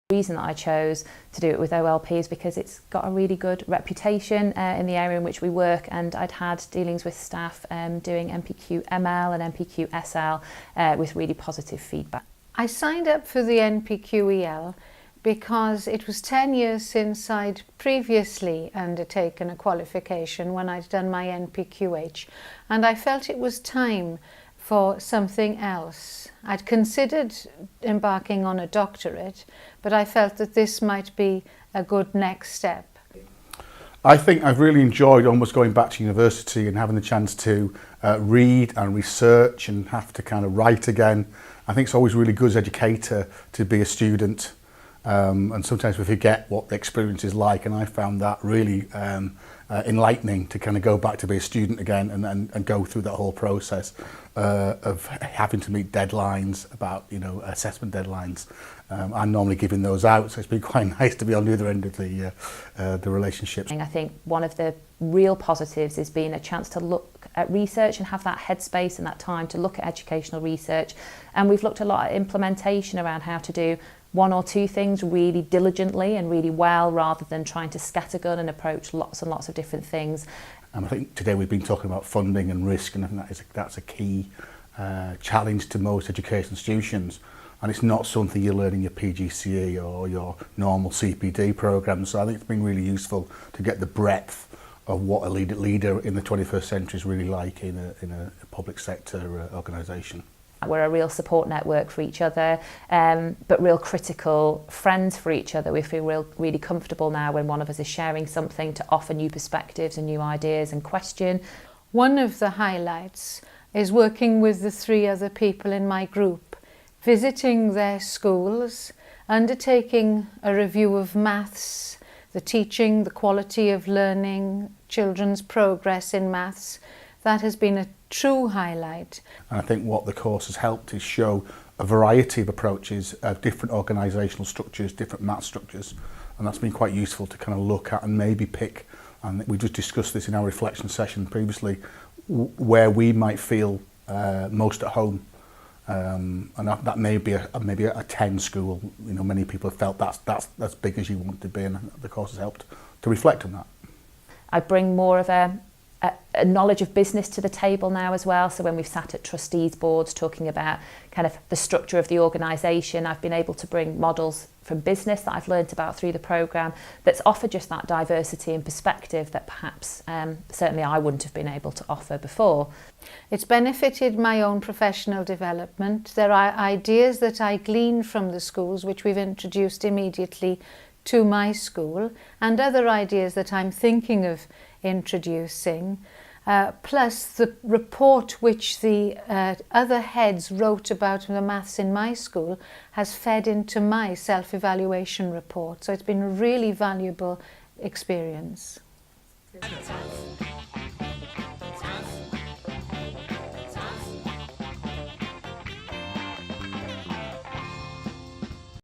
The reason that I chose to do it with OLP is because it's got a really good reputation in the area in which we work, and I'd had dealings with staff doing NPQML and NPQSL with really positive feedback. I signed up for the NPQEL because it was 10 years since I'd previously undertaken a qualification when I'd done my NPQH, and I felt it was time for something else. I'd considered embarking on a doctorate, but I felt that this might be a good next step. I think I've really enjoyed almost going back to university and having the chance to read and research and have to kind of write again. I think it's always really good as an educator to be a student, and sometimes we forget what the experience is like, and I found that really enlightening to kind of go back to be a student again and go through that whole process of having to meet deadlines, about, you know, assessment deadlines. I'm normally giving those out, so it's been quite nice to be on the other end of the relationship. I think one of the real positives is being a chance to look at research and have that headspace and that time to look at educational research. And we've looked a lot at implementation around how to do one or two things really diligently and really well, rather than trying to scattergun and approach lots and lots of different things. And I think today we've been talking about funding and risk, and I think that's a key challenge to most education institutions. And it's not something you learn in your PGCE or your normal CPD programmes. So I think it's been really useful to get the breadth of what a leader in the 21st century is really like in a public sector organisation. We're a real support network for each other, but real critical friends for each other. We feel really comfortable now when one of us is sharing something to offer new perspectives and new ideas and question. One of the highlights is working with the 3 other people in my group, visiting their schools, undertaking a review of maths, the teaching, the quality of learning, children's progress in maths. That has been a true highlight. And I think what the course has helped is show a variety of approaches, different organisational structures, different maths structures, and that's been quite useful to kind of look at and maybe pick, and we just discussed this in our reflection session previously, where we might feel most at home. And that may be maybe a 10 school. You know, many people have felt that's as big as you want it to be, and the course has helped to reflect on that. I bring more of a knowledge of business to the table now as well. So when we've sat at trustees boards talking about kind of the structure of the organisation, I've been able to bring models from business that I've learnt about through the programme that's offered just that diversity and perspective that perhaps certainly I wouldn't have been able to offer before. It's benefited my own professional development. There are ideas that I glean from the schools which we've introduced immediately to my school, and other ideas that I'm thinking of introducing, plus the report which the other heads wrote about the maths in my school has fed into my self-evaluation report. So it's been a really valuable experience.